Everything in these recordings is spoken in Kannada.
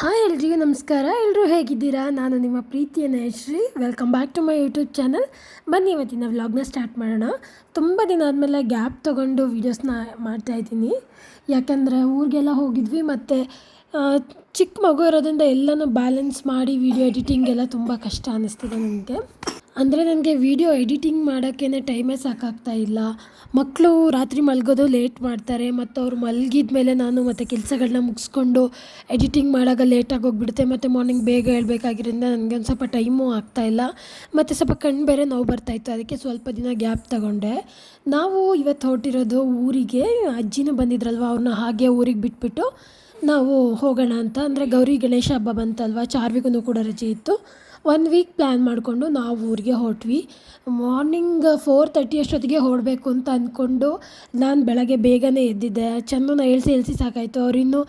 ಹಾಯ್ ಎಲ್ರಿಗೂ ನಮಸ್ಕಾರ. ಎಲ್ಲರೂ ಹೇಗಿದ್ದೀರಾ? ನಾನು ನಿಮ್ಮ ಪ್ರೀತಿಯ Shri. Welcome back to my YouTube channel. ಬನ್ನಿ ಇವತ್ತಿನ ವ್ಲಾಗ್ನ ಸ್ಟಾರ್ಟ್ ಮಾಡೋಣ. ತುಂಬ ದಿನ ಆದಮೇಲೆ ಗ್ಯಾಪ್ ತೊಗೊಂಡು ವೀಡಿಯೋಸ್ನ ಮಾಡ್ತಾಯಿದ್ದೀನಿ. ಯಾಕಂದರೆ ಊರಿಗೆಲ್ಲ ಹೋಗಿದ್ವಿ ಮತ್ತು ಚಿಕ್ಕ ಮಗು ಇರೋದ್ರಿಂದ ಎಲ್ಲನೂ ಬ್ಯಾಲೆನ್ಸ್ ಮಾಡಿ ವೀಡಿಯೋ ಎಡಿಟಿಂಗ್ ಎಲ್ಲ ತುಂಬ ಕಷ್ಟ ಅನ್ನಿಸ್ತಿದೆ ನನಗೆ. ಅಂದರೆ ನನಗೆ ವೀಡಿಯೋ ಎಡಿಟಿಂಗ್ ಮಾಡೋಕ್ಕೇ ಟೈಮೇ ಸಾಕಾಗ್ತಾ ಇಲ್ಲ. ಮಕ್ಕಳು ರಾತ್ರಿ ಮಲಗೋದು ಲೇಟ್ ಮಾಡ್ತಾರೆ ಮತ್ತು ಅವ್ರು ಮಲಗಿದ ಮೇಲೆ ನಾನು ಮತ್ತು ಕೆಲಸಗಳನ್ನ ಮುಗಿಸ್ಕೊಂಡು ಎಡಿಟಿಂಗ್ ಮಾಡಾಗ ಲೇಟಾಗಿ ಹೋಗ್ಬಿಡುತ್ತೆ ಮತ್ತು ಮಾರ್ನಿಂಗ್ ಬೇಗ ಹೇಳ್ಬೇಕಾಗಿರೋದ್ರಿಂದ ನನಗೆ ಒಂದು ಸ್ವಲ್ಪ ಟೈಮೂ ಆಗ್ತಾಯಿಲ್ಲ ಮತ್ತು ಸ್ವಲ್ಪ ಕಣ್ಣು ಬೇರೆ ನೋವು ಬರ್ತಾಯಿತ್ತು. ಅದಕ್ಕೆ ಸ್ವಲ್ಪ ದಿನ ಗ್ಯಾಪ್ ತಗೊಂಡೆ. ನಾವು ಇವತ್ತು ಹೊರಟಿರೋದು ಊರಿಗೆ. ಅಜ್ಜಿನೂ ಬಂದಿದ್ರಲ್ವ, ಅವ್ರನ್ನ ಹಾಗೆ ಊರಿಗೆ ಬಿಟ್ಬಿಟ್ಟು ನಾವು ಹೋಗೋಣ ಅಂತ. ಅಂದರೆ ಗೌರಿ ಗಣೇಶ ಹಬ್ಬ ಬಂತಲ್ವ, ಚಾರ್ವಿಗೂ ಕೂಡ ರಜೆ ಇತ್ತು. 1 ವೀಕ್ ಪ್ಲ್ಯಾನ್ ಮಾಡಿಕೊಂಡು ನಾವು ಊರಿಗೆ ಹೊರಟ್ವಿ. ಮಾರ್ನಿಂಗ್ 4:30 ಅಷ್ಟೊತ್ತಿಗೆ ಹೊರಡಬೇಕು ಅಂತ ಅಂದ್ಕೊಂಡು ನಾನು ಬೆಳಗ್ಗೆ ಬೇಗನೆ ಎದ್ದಿದ್ದೆ. ಚಂದನ ಏಳಿಸಿ ಸಾಕಾಯಿತು. ಅವರಿನ್ನೂ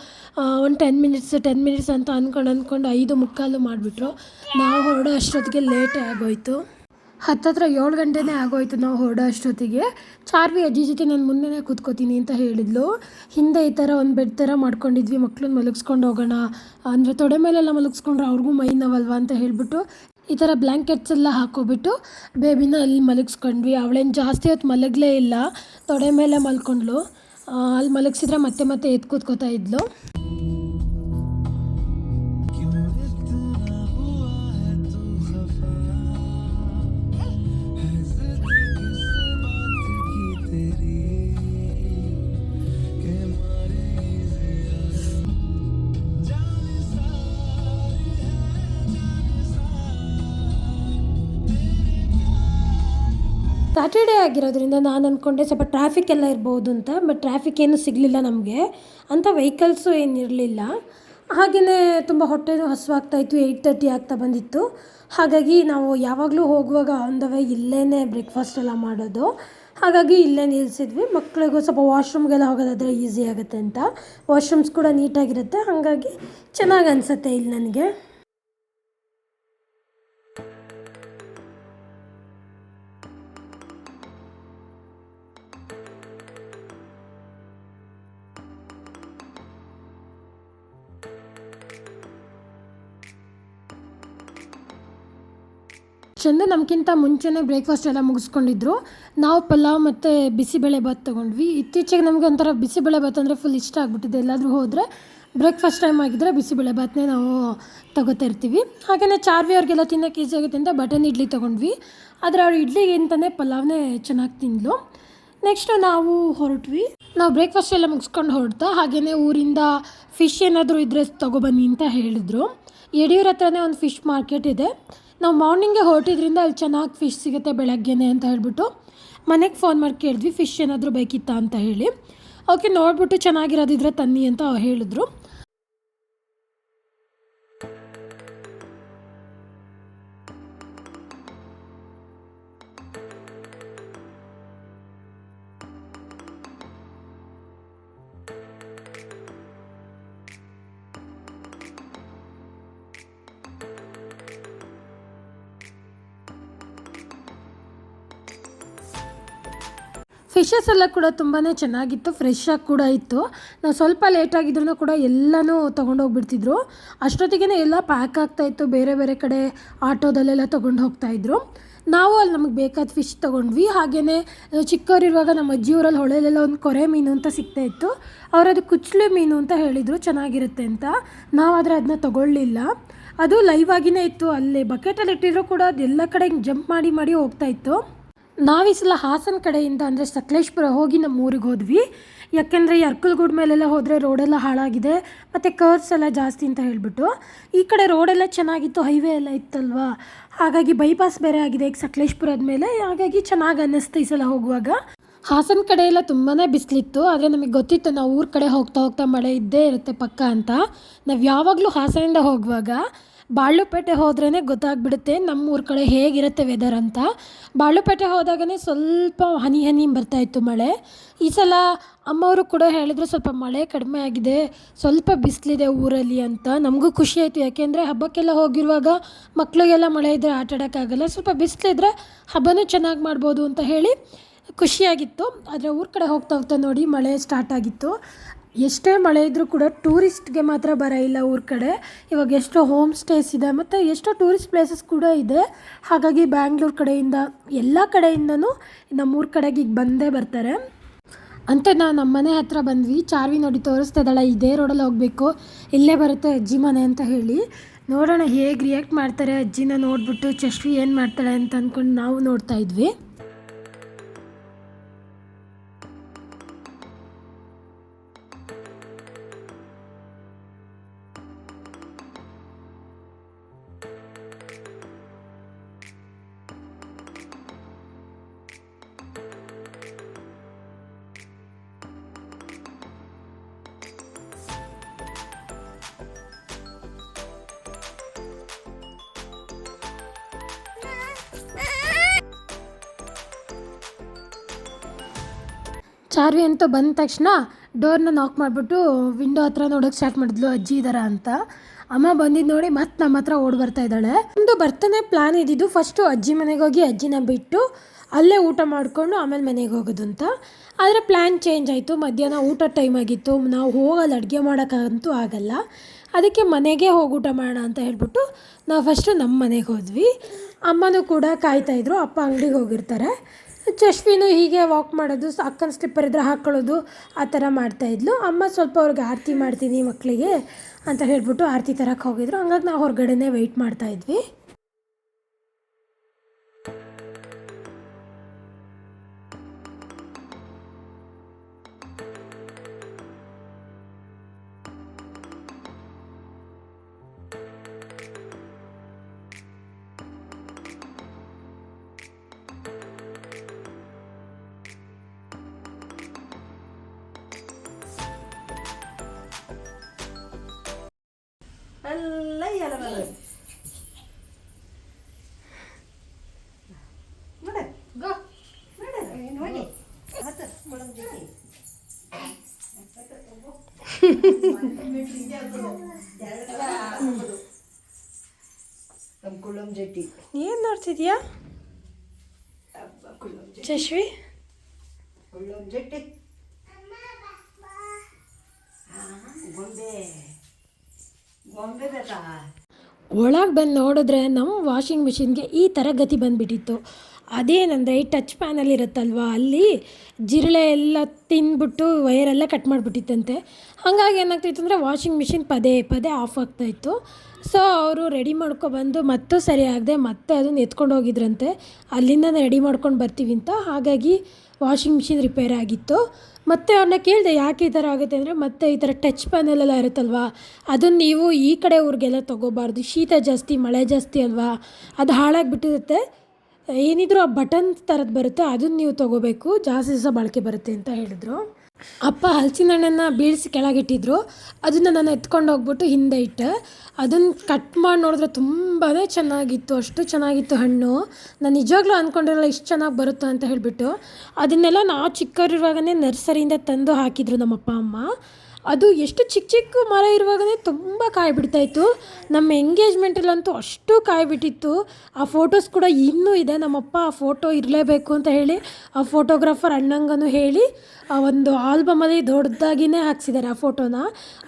ಒಂದು 10 ಮಿನಿಟ್ಸ್ ಅಂತ ಅಂದ್ಕೊಂಡು 5:45 ಮಾಡಿಬಿಟ್ರು. ನಾವು ಹೊರಡೋ ಅಷ್ಟೊತ್ತಿಗೆ ಲೇಟೇ ಆಗೋಯಿತು. ಹತ್ತತ್ರ 7 ಗಂಟೆನೇ ಆಗೋಯಿತು ನಾವು ಹೊರಡೋ ಅಷ್ಟೊತ್ತಿಗೆ. ಚಾರ್ವಿ ಅಜ್ಜಿ ಜೊತೆ ನಾನು ಮುಂದೆನೇ ಕೂತ್ಕೋತೀನಿ ಅಂತ ಹೇಳಿದ್ಲು. ಹಿಂದೆ ಈ ಥರ ಒಂದು ಬೆಡ್ ಥರ ಮಾಡ್ಕೊಂಡಿದ್ವಿ, ಮಕ್ಳನ್ನ ಮಲಗಿಸ್ಕೊಂಡು ಹೋಗೋಣ ಅಂದರೆ ತೊಡೆ ಮೇಲೆಲ್ಲ ಮಲಗಿಸ್ಕೊಂಡ್ರೆ ಅವ್ರಿಗೂ ಮೈ ನೋವಲ್ವ ಅಂತ ಹೇಳಿಬಿಟ್ಟು ಈ ಥರ ಬ್ಲ್ಯಾಂಕೆಟ್ಸ್ ಎಲ್ಲ ಹಾಕ್ಕೊಬಿಟ್ಟು ಬೇಬಿನ ಅಲ್ಲಿ ಮಲಗಿಸ್ಕೊಂಡ್ವಿ. ಅವಳೇನು ಜಾಸ್ತಿ ಹೊತ್ತು ಮಲಗಲೇ ಇಲ್ಲ, ತೊಡೆ ಮೇಲೆ ಮಲ್ಕೊಂಡ್ಳು. ಅಲ್ಲಿ ಮಲಗಿಸಿದ್ರೆ ಮತ್ತೆ ಎದ್ದು ಕೂತ್ಕೋತಾ ಇದ್ಲು. ಸ್ಯಾಟರ್ಡೇ ಆಗಿರೋದ್ರಿಂದ ನಾನು ಅಂದ್ಕೊಂಡೆ ಸ್ವಲ್ಪ ಟ್ರಾಫಿಕ್ ಎಲ್ಲ ಇರ್ಬೋದು ಅಂತ. ಬಟ್ ಟ್ರಾಫಿಕ್ ಏನು ಸಿಗಲಿಲ್ಲ ನಮಗೆ, ಅಂಥ ವೆಹಿಕಲ್ಸು ಏನಿರಲಿಲ್ಲ. ಹಾಗೆಯೇ ತುಂಬ ಹೊಟ್ಟೆನೂ ಹಸಿವಾಗ್ತಾಯಿತ್ತು. 8:30 ಆಗ್ತಾ ಬಂದಿತ್ತು. ಹಾಗಾಗಿ ನಾವು ಯಾವಾಗಲೂ ಹೋಗುವಾಗ ಆನ್ ದ ವೇ ಇಲ್ಲೇ ಬ್ರೇಕ್ಫಾಸ್ಟ್ ಎಲ್ಲ ಮಾಡೋದು. ಹಾಗಾಗಿ ಇಲ್ಲೇ ನಿಲ್ಲಿಸಿದ್ವಿ. ಮಕ್ಕಳಿಗೂ ಸ್ವಲ್ಪ ವಾಶ್ರೂಮ್ಗೆಲ್ಲ ಹೋಗೋದಾದರೆ ಈಸಿ ಆಗುತ್ತೆ ಅಂತ. ವಾಶ್ರೂಮ್ಸ್ ಕೂಡ ನೀಟಾಗಿರುತ್ತೆ, ಹಾಗಾಗಿ ಚೆನ್ನಾಗಿ ಅನಿಸುತ್ತೆ ಇಲ್ಲಿ ನನಗೆ. ಚಂದ ನಮಗಿಂತ ಮುಂಚೆನೇ ಬ್ರೇಕ್ಫಾಸ್ಟ್ ಎಲ್ಲ ಮುಗಿಸ್ಕೊಂಡಿದ್ರು. ನಾವು ಪಲಾವ್ ಮತ್ತು ಬಿಸಿಬೇಳೆಭಾತ್ ತೊಗೊಂಡ್ವಿ. ಇತ್ತೀಚೆಗೆ ನಮಗೆ ಒಂಥರ ಬಿಸಿಬೇಳೆಭಾತ್ ಅಂದರೆ ಫುಲ್ ಇಷ್ಟ ಆಗಿಬಿಟ್ಟಿದೆ. ಎಲ್ಲಾದರೂ ಹೋದರೆ ಬ್ರೇಕ್ಫಾಸ್ಟ್ ಟೈಮ್ ಆಗಿದ್ದರೆ ಬಿಸಿಬೇಳೆಭಾತ್ನೇ ನಾವು ತೊಗೋತಾ ಇರ್ತೀವಿ. ಹಾಗೆಯೇ ಚಾರ್ವಿ ಅವ್ರಿಗೆಲ್ಲ ತಿನ್ನೋಕ್ಕೆ ಈಸಿ ಆಗುತ್ತೆ ಅಂತ ಬಟನ್ ಇಡ್ಲಿ ತೊಗೊಂಡ್ವಿ. ಆದರೆ ಅವ್ರು ಇಡ್ಲಿಗಿಂತಲೇ ಪಲಾವ್ನೇ ಚೆನ್ನಾಗಿ ತಿಂದಳು. ನೆಕ್ಸ್ಟು ನಾವು ಹೊರಟ್ವಿ. ನಾವು ಬ್ರೇಕ್ಫಾಸ್ಟ್ ಎಲ್ಲ ಮುಗಿಸ್ಕೊಂಡು ಹೊರಡ್ತಾ ಹಾಗೆಯೇ ಊರಿಂದ ಫಿಶ್ ಏನಾದರೂ ಇದ್ದರೆ ತೊಗೊಬನ್ನಿ ಅಂತ ಹೇಳಿದ್ರು. ಯಡಿಯೂರ ಹತ್ರನೇ ಒಂದು ಫಿಶ್ ಮಾರ್ಕೆಟ್ ಇದೆ. ನಾವು ಮಾರ್ನಿಂಗೇ ಹೊರಟಿದ್ರಿಂದ ಅಲ್ಲಿ ಚೆನ್ನಾಗಿ ಫಿಶ್ ಸಿಗುತ್ತೆ ಬೆಳಗ್ಗೆನೇ ಅಂತ ಹೇಳಿಬಿಟ್ಟು ಮನೆಗೆ ಫೋನ್ ಮಾಡಿ ಕೇಳಿದ್ವಿ ಫಿಶ್ ಏನಾದರೂ ಬೇಕಿತ್ತಾ ಅಂತ ಹೇಳಿ. ಓಕೆ, ನೋಡಿಬಿಟ್ಟು ಚೆನ್ನಾಗಿರೋದಿದ್ರೆ ತನ್ನಿ ಅಂತ ಹೇಳಿದ್ರು. ಫಿಶಸ್ ಎಲ್ಲ ಕೂಡ ತುಂಬಾ ಚೆನ್ನಾಗಿತ್ತು, ಫ್ರೆಶ್ಶಾಗಿ ಕೂಡ ಇತ್ತು. ನಾವು ಸ್ವಲ್ಪ ಲೇಟಾಗಿದ್ರೂ ಕೂಡ ಎಲ್ಲನೂ ತೊಗೊಂಡೋಗ್ಬಿಡ್ತಿದ್ರು. ಅಷ್ಟೊತ್ತಿಗೆ ಎಲ್ಲ ಪ್ಯಾಕ್ ಆಗ್ತಾಯಿತ್ತು. ಬೇರೆ ಬೇರೆ ಕಡೆ ಆಟೋದಲ್ಲೆಲ್ಲ ತೊಗೊಂಡು ಹೋಗ್ತಾಯಿದ್ರು. ನಾವು ಅಲ್ಲಿ ನಮಗೆ ಬೇಕಾದ ಫಿಶ್ ತೊಗೊಂಡ್ವಿ. ಹಾಗೆಯೇ ಚಿಕ್ಕವರಿರುವಾಗ ನಮ್ಮ ಅಜ್ಜಿಯವರಲ್ಲಿ ಹೊಳೆಲೆಲ್ಲ ಒಂದು ಕೊರೆ ಮೀನು ಅಂತ ಸಿಗ್ತಾಯಿತ್ತು. ಅವರದು ಕುಚ್ಚಲು ಮೀನು ಅಂತ ಹೇಳಿದರು, ಚೆನ್ನಾಗಿರುತ್ತೆ ಅಂತ. ನಾವಾದರೆ ಅದನ್ನ ತೊಗೊಳ್ಳಿಲ್ಲ. ಅದು ಲೈವ್ ಆಗಿಯೇ ಇತ್ತು. ಅಲ್ಲಿ ಬಕೆಟಲ್ಲಿ ಇಟ್ಟಿದ್ರು ಕೂಡ ಅದೆಲ್ಲ ಕಡೆ ಜಂಪ್ ಮಾಡಿ ಹೋಗ್ತಾಯಿತ್ತು. ನಾವು ಈ ಸಲ ಹಾಸನ ಕಡೆಯಿಂದ ಅಂದರೆ ಸಕಲೇಶಪುರ ಹೋಗಿ ನಮ್ಮ ಊರಿಗೆ ಹೋದ್ವಿ. ಯಾಕೆಂದರೆ ಈ ಅರ್ಕಲ್ಗೂಡು ಮೇಲೆಲ್ಲ ಹೋದರೆ ರೋಡೆಲ್ಲ ಹಾಳಾಗಿದೆ ಮತ್ತು ಕರ್ವ್ಸ್ ಎಲ್ಲ ಜಾಸ್ತಿ ಅಂತ ಹೇಳಿಬಿಟ್ಟು. ಈ ಕಡೆ ರೋಡೆಲ್ಲ ಚೆನ್ನಾಗಿತ್ತು, ಹೈವೇ ಎಲ್ಲ ಇತ್ತಲ್ವ. ಹಾಗಾಗಿ ಬೈಪಾಸ್ ಬೇರೆ ಆಗಿದೆ ಈಗ ಸಕಲೇಶಪುರದ ಮೇಲೆ. ಹಾಗಾಗಿ ಚೆನ್ನಾಗಿ ಅನ್ನಿಸ್ತು ಈ ಸಲ ಹೋಗುವಾಗ. ಹಾಸನ ಕಡೆ ಎಲ್ಲ ತುಂಬಾ ಬಿಸಿಲಿತ್ತು. ಆದರೆ ನಮಗೆ ಗೊತ್ತಿತ್ತು ನಾವು ಊರ ಕಡೆ ಹೋಗ್ತಾ ಮಳೆ ಇದ್ದೇ ಇರುತ್ತೆ ಪಕ್ಕ ಅಂತ. ನಾವು ಯಾವಾಗಲೂ ಹಾಸನಿಂದ ಹೋಗುವಾಗ ಬಾಳುಪೇಟೆ ಹೋದ್ರೇ ಗೊತ್ತಾಗ್ಬಿಡುತ್ತೆ ನಮ್ಮೂರ ಕಡೆ ಹೇಗಿರುತ್ತೆ ವೆದರ್ ಅಂತ. ಬಾಳುಪೇಟೆ ಹೋದಾಗನೇ ಸ್ವಲ್ಪ ಹನಿ ಬರ್ತಾಯಿತ್ತು ಮಳೆ. ಈ ಸಲ ಅಮ್ಮವರು ಕೂಡ ಹೇಳಿದ್ರು ಸ್ವಲ್ಪ ಮಳೆ ಕಡಿಮೆ ಆಗಿದೆ, ಸ್ವಲ್ಪ ಬಿಸಿಲಿದೆ ಊರಲ್ಲಿ ಅಂತ. ನಮಗೂ ಖುಷಿ ಆಯಿತು, ಯಾಕೆಂದರೆ ಹಬ್ಬಕ್ಕೆಲ್ಲ ಹೋಗಿರುವಾಗ ಮಕ್ಕಳಿಗೆಲ್ಲ ಮಳೆ ಇದ್ದರೆ ಆಟ ಆಡೋಕ್ಕಾಗಲ್ಲ. ಸ್ವಲ್ಪ ಬಿಸಿಲಿದ್ರೆ ಹಬ್ಬನೂ ಚೆನ್ನಾಗಿ ಮಾಡ್ಬೋದು ಅಂತ ಹೇಳಿ ಖುಷಿಯಾಗಿತ್ತು. ಆದರೆ ಊರ ಕಡೆ ಹೋಗ್ತಾ ನೋಡಿ ಮಳೆ ಸ್ಟಾರ್ಟ್ ಆಗಿತ್ತು. ಎಷ್ಟೇ ಮಳೆ ಇದ್ದರೂ ಕೂಡ ಟೂರಿಸ್ಟ್ಗೆ ಮಾತ್ರ ಬರ ಇಲ್ಲ ಊರ ಕಡೆ. ಇವಾಗ ಎಷ್ಟೋ ಹೋಮ್ ಸ್ಟೇಸ್ ಇದೆ ಮತ್ತು ಎಷ್ಟೋ ಟೂರಿಸ್ಟ್ ಪ್ಲೇಸಸ್ ಕೂಡ ಇದೆ. ಹಾಗಾಗಿ ಬ್ಯಾಂಗ್ಳೂರು ಕಡೆಯಿಂದ ಎಲ್ಲ ಕಡೆಯಿಂದನೂ ನಮ್ಮೂರ ಕಡೆಗೆ ಈಗ ಬಂದೇ ಬರ್ತಾರೆ. ಅಂತ ನಾವು ನಮ್ಮ ಮನೆ ಹತ್ರ ಬಂದ್ವಿ. ಚಾರ್ವಿ ನೋಡಿ ತೋರಿಸ್ತಾ ಇದ್ದಾಳೆ, ಇದೇ ರೋಡಲ್ಲಿ ಹೋಗಬೇಕು, ಇಲ್ಲೇ ಬರುತ್ತೆ ಅಜ್ಜಿ ಮನೆ ಅಂತ ಹೇಳಿ. ನೋಡೋಣ ಹೇಗೆ ರಿಯಾಕ್ಟ್ ಮಾಡ್ತಾರೆ ಅಜ್ಜಿನ ನೋಡಿಬಿಟ್ಟು. ಚಶ್ವಿ ಏನು ಮಾಡ್ತಾಳೆ ಅಂತ ಅಂದ್ಕೊಂಡು ನಾವು ನೋಡ್ತಾ ಇದ್ವಿ. ಚಾರ್ವಿ ಅಂತೂ ಬಂದ ತಕ್ಷಣ ಡೋರ್ನ ನಾಕ್ ಮಾಡಿಬಿಟ್ಟು ವಿಂಡೋ ಹತ್ರ ನೋಡೋಕ್ಕೆ ಸ್ಟಾರ್ಟ್ ಮಾಡಿದ್ಲು ಅಜ್ಜಿ ಇದ್ದಾರ ಅಂತ. ಅಮ್ಮ ಬಂದಿದ್ದು ನೋಡಿ ಮತ್ತೆ ನಮ್ಮ ಹತ್ರ ಓಡಿ ಬರ್ತಾ ಇದ್ದಾಳೆ. ಒಂದು ಬರ್ತನೇ ಪ್ಲ್ಯಾನ್ ಇದ್ದಿದ್ದು ಫಸ್ಟು ಅಜ್ಜಿ ಮನೆಗೆ ಹೋಗಿ ಅಜ್ಜಿನ ಬಿಟ್ಟು ಅಲ್ಲೇ ಊಟ ಮಾಡಿಕೊಂಡು ಆಮೇಲೆ ಮನೆಗೆ ಹೋಗೋದು ಅಂತ. ಆದರೆ ಪ್ಲ್ಯಾನ್ ಚೇಂಜ್ ಆಯಿತು. ಮಧ್ಯಾಹ್ನ ಊಟ ಟೈಮ್ ಆಗಿತ್ತು, ನಾವು ಹೋಗಲ್ಲ, ಅಡುಗೆ ಮಾಡೋಕ್ಕಂತೂ ಆಗಲ್ಲ. ಅದಕ್ಕೆ ಮನೆಗೆ ಹೋಗಿ ಊಟ ಮಾಡೋಣ ಅಂತ ಹೇಳ್ಬಿಟ್ಟು ನಾವು ಫಸ್ಟು ನಮ್ಮ ಮನೆಗೆ ಹೋದ್ವಿ. ಅಮ್ಮನೂ ಕೂಡ ಕಾಯ್ತಾಯಿದ್ರು, ಅಪ್ಪ ಅಂಗಡಿಗೆ ಹೋಗಿರ್ತಾರೆ. ಚಶ್ವಿನೂ ಹೀಗೆ ವಾಕ್ ಮಾಡೋದು, ಅಕ್ಕನ ಸ್ಲಿಪ್ಪರ್ ಇದ್ದರೆ ಹಾಕ್ಕೊಳ್ಳೋದು, ಆ ಥರ ಮಾಡ್ತಾಯಿದ್ಲು. ಅಮ್ಮ ಸ್ವಲ್ಪ ಅವ್ರಿಗೆ ಆರತಿ ಮಾಡ್ತೀನಿ ಮಕ್ಕಳಿಗೆ ಅಂತ ಹೇಳ್ಬಿಟ್ಟು ಆರತಿ ತರಕ್ಕೆ ಹೋಗಿದ್ರು. ಹಂಗಾಗಿ ನಾವು ಹೊರಗಡೆನೇ ವೆಯ್ಟ್ ಮಾಡ್ತಾಯಿದ್ವಿ. ಎಲ್ಲ ಎಲ್ಲ ಜಟ್ಟಿ ಏನು ನೋಡ್ತಿದ್ಯಾ ಚಶ್ವಿ? ಜಟ್ಟಿ ಗೊಂಬೆ ಬೇಕಾ? ಒಳಗೆ ಬಂದು ನೋಡಿದ್ರೆ ನಮ್ಮ ವಾಷಿಂಗ್ ಮಿಷಿನ್ಗೆ ಈ ಥರ ಗತಿ ಬಂದುಬಿಟ್ಟಿತ್ತು. ಅದೇನಂದರೆ ಈ ಟಚ್ ಪ್ಯಾನಲ್ಲಿ ಇರುತ್ತಲ್ವ, ಅಲ್ಲಿ ಜಿರಳೆ ಎಲ್ಲ ತಿಂದ್ಬಿಟ್ಟು ವೈರೆಲ್ಲ ಕಟ್ ಮಾಡಿಬಿಟ್ಟಿತ್ತಂತೆ. ಹಾಗಾಗಿ ಏನಾಗ್ತಾಯಿತ್ತು ಅಂದರೆ ವಾಷಿಂಗ್ ಮಿಷಿನ್ ಪದೇ ಪದೇ ಆಫ್ ಆಗ್ತಾಯಿತ್ತು. ಸೊ ಅವರು ರೆಡಿ ಮಾಡ್ಕೊಬಂದು ಮತ್ತೂ ಸರಿಯಾಗದೆ ಮತ್ತೆ ಅದನ್ನು ಎತ್ಕೊಂಡು ಹೋಗಿದ್ರಂತೆ. ಅಲ್ಲಿಂದ ರೆಡಿ ಮಾಡ್ಕೊಂಡು ಬರ್ತೀವಿ ಅಂತ. ಹಾಗಾಗಿ ವಾಷಿಂಗ್ ಮಿಷಿನ್ ರಿಪೇರ್ ಆಗಿತ್ತು. ಮತ್ತು ಅವ್ರನ್ನ ಕೇಳಿದೆ ಯಾಕೆ ಈ ಥರ ಆಗುತ್ತೆ ಅಂದರೆ, ಮತ್ತೆ ಈ ಥರ ಟಚ್ ಪ್ಯಾನಲೆಲ್ಲ ಇರುತ್ತಲ್ವ, ಅದನ್ನು ನೀವು ಈ ಕಡೆ ಊರಿಗೆಲ್ಲ ತೊಗೋಬಾರ್ದು, ಶೀತ ಜಾಸ್ತಿ ಮಳೆ ಜಾಸ್ತಿ ಅಲ್ವಾ, ಅದು ಹಾಳಾಗಿಬಿಟ್ಟಿರುತ್ತೆ. ಏನಿದ್ರು ಆ ಬಟನ್ ಥರದ್ದು ಬರುತ್ತೆ, ಅದನ್ನು ನೀವು ತೊಗೋಬೇಕು, ಜಾಸ್ತಿ ದಿವಸ ಬಾಳಿಕೆ ಬರುತ್ತೆ ಅಂತ ಹೇಳಿದ್ರು. ಅಪ್ಪ ಹಲಸಿನ ಹಣ್ಣನ್ನು ಬೀಳಿಸಿ ಕೆಳಗಿಟ್ಟಿದ್ರು. ಅದನ್ನು ನಾನು ಎತ್ಕೊಂಡು ಹೋಗ್ಬಿಟ್ಟು ಹಿಂದೆ ಇಟ್ಟೆ. ಅದನ್ನು ಕಟ್ ಮಾಡಿ ನೋಡಿದ್ರೆ ತುಂಬಾ ಚೆನ್ನಾಗಿತ್ತು, ಅಷ್ಟು ಚೆನ್ನಾಗಿತ್ತು ಹಣ್ಣು. ನಾನು ನಿಜವಾಗ್ಲೂ ಅಂದ್ಕೊಂಡಿರಲ್ಲ ಇಷ್ಟು ಚೆನ್ನಾಗಿ ಬರುತ್ತೋ ಅಂತ ಹೇಳಿಬಿಟ್ಟು. ಅದನ್ನೆಲ್ಲ ನಾವು ಚಿಕ್ಕವರಿರುವಾಗಲೇ ನರ್ಸರಿಯಿಂದ ತಂದು ಹಾಕಿದ್ರು ನಮ್ಮಪ್ಪ ಅಮ್ಮ. ಅದು ಎಷ್ಟು ಚಿಕ್ಕ ಚಿಕ್ಕ ಮರ ಇರುವಾಗಲೇ ತುಂಬ ಕಾಯಿ ಬಿಡ್ತಾಯಿತ್ತು. ನಮ್ಮ ಎಂಗೇಜ್ಮೆಂಟಲ್ಲಂತೂ ಅಷ್ಟು ಕಾಯಿ ಬಿಟ್ಟಿತ್ತು. ಆ ಫೋಟೋಸ್ ಕೂಡ ಇನ್ನೂ ಇದೆ. ನಮ್ಮಪ್ಪ ಆ ಫೋಟೋ ಇರಲೇಬೇಕು ಅಂತ ಹೇಳಿ ಆ ಫೋಟೋಗ್ರಾಫರ್ ಅಣ್ಣಂಗನೂ ಹೇಳಿ ಆ ಒಂದು ಆಲ್ಬಮಲ್ಲಿ ದೊಡ್ಡದಾಗಿಯೇ ಹಾಕ್ಸಿದ್ದಾರೆ ಆ ಫೋಟೋನ.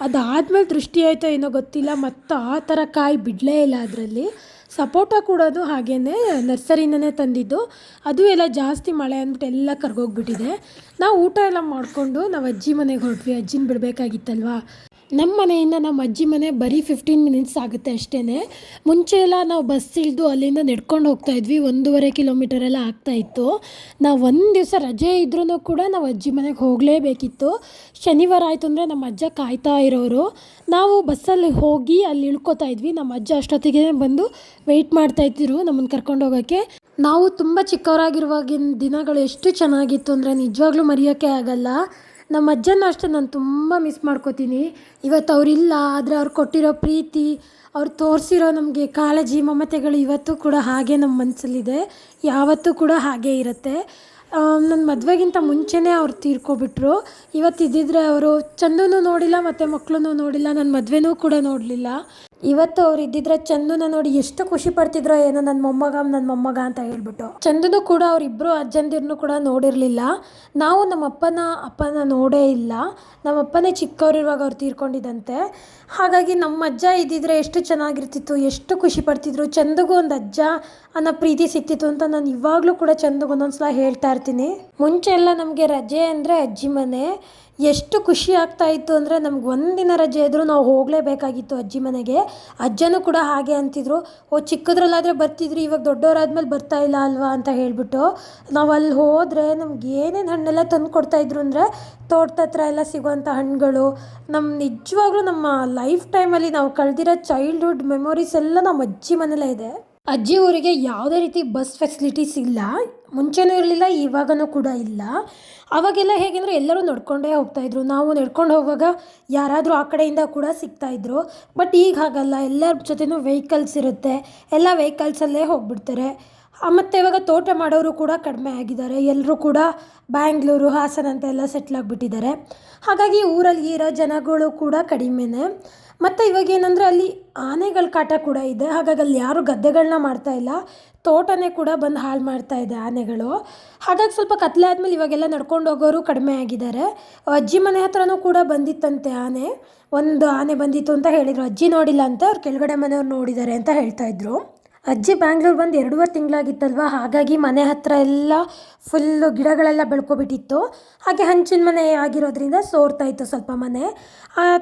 ಅದಾದಮೇಲೆ ದೃಷ್ಟಿ ಆಯಿತೋ ಏನೋ ಗೊತ್ತಿಲ್ಲ, ಮತ್ತು ಆ ಥರ ಕಾಯಿ ಬಿಡಲೇ ಇಲ್ಲ ಅದರಲ್ಲಿ. ಸಪೋಟ ಕೂಡ ಅದು ಹಾಗೇ ನರ್ಸರಿಯಿಂದನೇ ತಂದಿದ್ದು. ಅದು ಎಲ್ಲ ಜಾಸ್ತಿ ಮಳೆ ಅಂದ್ಬಿಟ್ಟು ಎಲ್ಲ ಕರ್ಗೋಗ್ಬಿಟ್ಟಿದೆ. ನಾವು ಊಟ ಎಲ್ಲ ಮಾಡಿಕೊಂಡು ನಾವು ಅಜ್ಜಿ ಮನೆಗೆ ಹೊರಟ್ವಿ. ಅಜ್ಜಿನ ಬಿಡಬೇಕಾಗಿತ್ತಲ್ವ. ನಮ್ಮ ಮನೆಯಿಂದ ನಮ್ಮ ಅಜ್ಜಿ ಮನೆ ಬರೀ 15 ಮಿನಿಟ್ಸ್ ಆಗುತ್ತೆ ಅಷ್ಟೇ. ಮುಂಚೆ ಎಲ್ಲ ನಾವು ಬಸ್ ಇಳಿದು ಅಲ್ಲಿಂದ ನಡ್ಕೊಂಡು ಹೋಗ್ತಾಯಿದ್ವಿ. 1.5 ಕಿಲೋಮೀಟರೆಲ್ಲ ಆಗ್ತಾಯಿತ್ತು. ನಾವು ಒಂದು ದಿವಸ ರಜೆ ಇದ್ರೂ ಕೂಡ ನಾವು ಅಜ್ಜಿ ಮನೆಗೆ ಹೋಗಲೇಬೇಕಿತ್ತು. ಶನಿವಾರ ಆಯಿತು ಅಂದರೆ ನಮ್ಮ ಅಜ್ಜ ಕಾಯ್ತಾ ಇರೋರು. ನಾವು ಬಸ್ಸಲ್ಲಿ ಹೋಗಿ ಅಲ್ಲಿ ಇಳ್ಕೊತಾ ಇದ್ವಿ. ನಮ್ಮ ಅಜ್ಜ ಅಷ್ಟೊತ್ತಿಗೆ ಬಂದು ವೆಯ್ಟ್ ಮಾಡ್ತಾಯಿದ್ರು ನಮ್ಮನ್ನು ಕರ್ಕೊಂಡು ಹೋಗೋಕ್ಕೆ. ನಾವು ತುಂಬ ಚಿಕ್ಕವರಾಗಿರುವಾಗಿನ ದಿನಗಳು ಎಷ್ಟು ಚೆನ್ನಾಗಿತ್ತು ಅಂದರೆ ನಿಜವಾಗ್ಲೂ ಮರೆಯೋಕ್ಕೆ ಆಗಲ್ಲ. ನಮ್ಮ ಅಜ್ಜನ ಅಷ್ಟೇ ನಾನು ತುಂಬ ಮಿಸ್ ಮಾಡ್ಕೋತೀನಿ. ಇವತ್ತು ಅವರಿಲ್ಲ, ಆದರೆ ಅವ್ರು ಕೊಟ್ಟಿರೋ ಪ್ರೀತಿ, ಅವ್ರು ತೋರಿಸಿರೋ ನಮಗೆ ಕಾಳಜಿ ಮಮತೆಗಳು ಇವತ್ತು ಕೂಡ ಹಾಗೆ ನಮ್ಮ ಮನಸ್ಸಲ್ಲಿದೆ, ಯಾವತ್ತೂ ಕೂಡ ಹಾಗೇ ಇರುತ್ತೆ. ನನ್ನ ಮದುವೆಗಿಂತ ಮುಂಚೆನೇ ಅವ್ರು ತೀರ್ಕೊಬಿಟ್ರು. ಇವತ್ತಿದ್ದಿದ್ರೆ ಅವರು ಚಂದನೂ ನೋಡಿಲ್ಲ ಮತ್ತು ಮಕ್ಕಳನ್ನೂ ನೋಡಿಲ್ಲ, ನನ್ನ ಮದುವೆನೂ ಕೂಡ ನೋಡಲಿಲ್ಲ. ಇವತ್ತು ಅವ್ರು ಇದ್ದಿದ್ರೆ ಚಂದುನ ನೋಡಿ ಎಷ್ಟು ಖುಷಿ ಪಡ್ತಿದ್ರೋ ಏನೋ ನನ್ನ ಮೊಮ್ಮಗ ಅಂತ ಹೇಳ್ಬಿಟ್ಟು. ಚಂದನು ಕೂಡ ಅವರಿಬ್ಬರು ಅಜ್ಜಂದಿರನ್ನು ಕೂಡ ನೋಡಿರಲಿಲ್ಲ. ನಾವು ನಮ್ಮ ಅಪ್ಪನ ನೋಡೇ ಇಲ್ಲ. ನಮ್ಮ ಅಪ್ಪನೇ ಚಿಕ್ಕವರಿರುವಾಗ ಅವ್ರು ತೀರ್ಕೊಂಡಿದ್ದಂತೆ. ಹಾಗಾಗಿ ನಮ್ಮ ಅಜ್ಜ ಇದ್ದಿದ್ರೆ ಎಷ್ಟು ಚೆನ್ನಾಗಿರ್ತಿತ್ತು, ಎಷ್ಟು ಖುಷಿ ಪಡ್ತಿದ್ರು. ಚಂದಗೂ ಒಂದು ಅಜ್ಜ ಅನ್ನೋ ಪ್ರೀತಿ ಸಿಕ್ತಿತ್ತು ಅಂತ ನಾನು ಇವಾಗಲೂ ಕೂಡ ಚಂದಗೂ ಒಂದೊಂದ್ಸಲ ಹೇಳ್ತಾ ಇರ್ತೀನಿ. ಮುಂಚೆ ಎಲ್ಲ ನಮಗೆ ರಜೆ ಅಂದರೆ ಅಜ್ಜಿ ಮನೆ ಎಷ್ಟು ಖುಷಿ ಆಗ್ತಾ ಇತ್ತು ಅಂದರೆ ನಮ್ಗೆ ಒಂದಿನ ರಜೆ ಇದ್ದರೂ ನಾವು ಹೋಗಲೇಬೇಕಾಗಿತ್ತು ಅಜ್ಜಿ ಮನೆಗೆ. ಅಜ್ಜನೂ ಕೂಡ ಹಾಗೆ ಅಂತಿದ್ರು, ಚಿಕ್ಕದ್ರಲ್ಲಾದರೆ ಬರ್ತಿದ್ರಿ, ಇವಾಗ ದೊಡ್ಡವರಾದ್ಮೇಲೆ ಬರ್ತಾ ಇಲ್ಲ ಅಲ್ವಾ ಅಂತ ಹೇಳಿಬಿಟ್ಟು. ನಾವು ಅಲ್ಲಿ ಹೋದರೆ ನಮ್ಗೆ ಏನೇನು ಹಣ್ಣೆಲ್ಲ ತಂದು ಕೊಡ್ತಾಯಿದ್ರು ಅಂದರೆ ತೋಟದ ಹತ್ರ ಎಲ್ಲ ಸಿಗೋವಂಥ ಹಣ್ಣುಗಳು. ನಿಜವಾಗ್ಲೂ ನಮ್ಮ ಲೈಫ್ ಟೈಮಲ್ಲಿ ನಾವು ಕಳೆದಿರೋ ಚೈಲ್ಡ್ಹುಡ್ ಮೆಮೊರೀಸ್ ಎಲ್ಲ ನಮ್ಮ ಅಜ್ಜಿ ಮನೇಲೇ ಇದೆ. ಅಜ್ಜಿ ಊರಿಗೆ ಯಾವುದೇ ರೀತಿ ಬಸ್ ಫೆಸಿಲಿಟೀಸ್ ಇಲ್ಲ, ಮುಂಚೆನೂ ಇರಲಿಲ್ಲ, ಇವಾಗನೂ ಕೂಡ ಇಲ್ಲ. ಅವಾಗೆಲ್ಲ ಹೇಗೆಂದರೆ ಎಲ್ಲರೂ ನಡ್ಕೊಂಡೇ ಹೋಗ್ತಾಯಿದ್ರು. ನಾವು ನಡ್ಕೊಂಡು ಹೋಗುವಾಗ ಯಾರಾದರೂ ಆ ಕಡೆಯಿಂದ ಕೂಡ ಸಿಗ್ತಾಯಿದ್ರು. ಬಟ್ ಈಗ ಹಾಗಲ್ಲ, ಎಲ್ಲರ ಜೊತೆನೂ ವೆಹಿಕಲ್ಸ್ ಇರುತ್ತೆ, ಎಲ್ಲ ವೆಹಿಕಲ್ಸಲ್ಲೇ ಹೋಗ್ಬಿಡ್ತಾರೆ. ಮತ್ತು ಇವಾಗ ತೋಟ ಮಾಡೋರು ಕೂಡ ಕಡಿಮೆ ಆಗಿದ್ದಾರೆ. ಎಲ್ಲರೂ ಕೂಡ ಬ್ಯಾಂಗ್ಳೂರು, ಹಾಸನ ಅಂತ ಎಲ್ಲ ಸೆಟ್ಲ್ ಆಗಿಬಿಟ್ಟಿದ್ದಾರೆ. ಹಾಗಾಗಿ ಊರಲ್ಲಿ ಇರೋ ಜನಗಳು ಕೂಡ ಕಡಿಮೆನೇ. ಮತ್ತು ಇವಾಗ ಏನಂದರೆ ಅಲ್ಲಿ ಆನೆಗಳ ಕಾಟ ಕೂಡ ಇದೆ. ಹಾಗಾಗಿ ಅಲ್ಲಿ ಯಾರೂ ಗದ್ದೆಗಳನ್ನ ಮಾಡ್ತಾಯಿಲ್ಲ, ತೋಟನೇ ಕೂಡ ಬಂದು ಹಾಳು ಮಾಡ್ತಾ ಇದೆ ಆನೆಗಳು. ಹಾಗಾಗಿ ಸ್ವಲ್ಪ ಕತ್ಲೆ ಆದಮೇಲೆ ಇವಾಗೆಲ್ಲ ನಡ್ಕೊಂಡು ಹೋಗೋರು ಕಡಿಮೆ ಆಗಿದ್ದಾರೆ. ಅಜ್ಜಿ ಮನೆ ಹತ್ರನೂ ಕೂಡ ಬಂದಿತ್ತಂತೆ ಆನೆ, ಒಂದು ಆನೆ ಬಂದಿತ್ತು ಅಂತ ಹೇಳಿದರು. ಅಜ್ಜಿ ನೋಡಿಲ್ಲ ಅಂತ ಅವ್ರು ಕೆಳಗಡೆ ಮನೆಯವ್ರು ನೋಡಿದ್ದಾರೆ ಅಂತ ಹೇಳ್ತಾಯಿದ್ರು. ಅಜ್ಜಿ ಬ್ಯಾಂಗ್ಳೂರು ಬಂದು 2.5 ತಿಂಗಳಾಗಿತ್ತಲ್ವ, ಹಾಗಾಗಿ ಮನೆ ಹತ್ತಿರ ಎಲ್ಲ ಫುಲ್ಲು ಗಿಡಗಳೆಲ್ಲ ಬೆಳ್ಕೊಬಿಟ್ಟಿತ್ತು. ಹಾಗೆ ಹಂಚಿನ ಮನೆ ಆಗಿರೋದ್ರಿಂದ ಸೋರ್ತಾ ಇತ್ತು ಸ್ವಲ್ಪ ಮನೆ.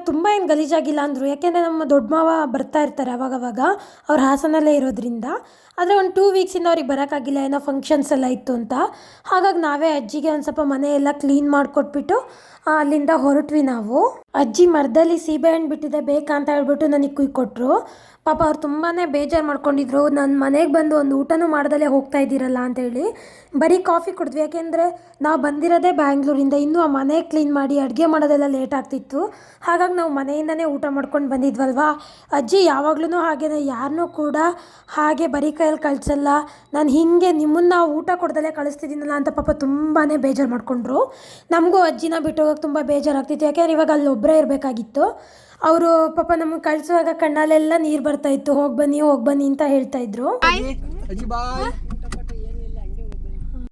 ತುಂಬ ಏನು ಗಲೀಜಾಗಿಲ್ಲ ಅಂದರು, ಯಾಕೆಂದರೆ ನಮ್ಮ ದೊಡ್ಡ ಮಾವ ಬರ್ತಾ ಇರ್ತಾರೆ ಅವಾಗವಾಗ, ಅವ್ರು ಹಾಸನಲ್ಲೇ ಇರೋದ್ರಿಂದ. ಆದರೆ ಒಂದು 2 ವೀಕ್ಸಿಂದ ಅವ್ರಿಗೆ ಬರೋಕ್ಕಾಗಿಲ್ಲ, ಏನೋ ಫಂಕ್ಷನ್ಸ್ ಎಲ್ಲ ಇತ್ತು ಅಂತ. ಹಾಗಾಗಿ ನಾವೇ ಅಜ್ಜಿಗೆ ಒಂದು ಸ್ವಲ್ಪ ಮನೆ ಎಲ್ಲ ಕ್ಲೀನ್ ಮಾಡಿಕೊಟ್ಬಿಟ್ಟು ಅಲ್ಲಿಂದ ಹೊರಟ್ವಿ ನಾವು. ಅಜ್ಜಿ ಮರದಲ್ಲಿ ಸೀಬೆಹಣ್ಣು ಬಿಟ್ಟಿದೆ ಬೇಕಾ ಅಂತ ಹೇಳ್ಬಿಟ್ಟು ನನಗೆ ಕುಯ್ಕೊಟ್ರು. ಪಾಪ ಅವ್ರು ತುಂಬಾ ಬೇಜಾರು ಮಾಡ್ಕೊಂಡಿದ್ರು, ನನ್ನ ಮನೆಗೆ ಬಂದು ಒಂದು ಊಟನೂ ಮಾಡ್ದಲೇ ಹೋಗ್ತಾ ಇದ್ದೀರಲ್ಲ ಅಂತೇಳಿ. ಬರೀ ಕಾಫಿ ಕುಡಿದ್ವಿ, ಯಾಕೆಂದರೆ ನಾವು ಬಂದಿರೋದೇ ಬ್ಯಾಂಗ್ಳೂರಿಂದ, ಇನ್ನೂ ಆ ಮನೆ ಕ್ಲೀನ್ ಮಾಡಿ ಅಡುಗೆ ಮಾಡೋದೆಲ್ಲ ಲೇಟ್ ಆಗ್ತಿತ್ತು. ಹಾಗಾಗಿ ನಾವು ಮನೆಯಿಂದನೇ ಊಟ ಮಾಡ್ಕೊಂಡು ಬಂದಿದ್ವಲ್ವಾ. ಅಜ್ಜಿ ಯಾವಾಗ್ಲೂ ಹಾಗೇ, ಯಾರನ್ನೂ ಕೂಡ ಹಾಗೆ ಬರೀ ಕೈಯಲ್ಲಿ ಕಳಿಸಲ್ಲ, ನಾನು ಹೀಗೆ ನಿಮ್ಮನ್ನು ಊಟ ಕೊಡ್ದಲೇ ಕಳಿಸ್ತಿದ್ದೀನಲ್ಲ ಅಂತ ಪಾಪ ತುಂಬಾ ಬೇಜಾರು ಮಾಡಿಕೊಂಡ್ರು. ನಮಗೂ ಅಜ್ಜಿನ ಬಿಟ್ಟು ಹೋಗೋಕೆ ತುಂಬ ಬೇಜಾರಾಗ್ತಿತ್ತು, ಯಾಕೆಂದರೆ ಇವಾಗ ಅಲ್ಲಿ ಒಬ್ಬರೇ ಇರಬೇಕಾಗಿತ್ತು. ಅವರು ಪಾಪ ನಮಗೆ ಕಳಿಸುವಾಗ ಕಣ್ಣಲ್ಲೆಲ್ಲ ನೀರು ಬರ್ತಾಯಿತ್ತು, ಹೋಗಿ ಬನ್ನಿ ಅಂತ ಹೇಳ್ತಾಯಿದ್ರು. ಅಜ್ಜಿ ಬಾಯ್.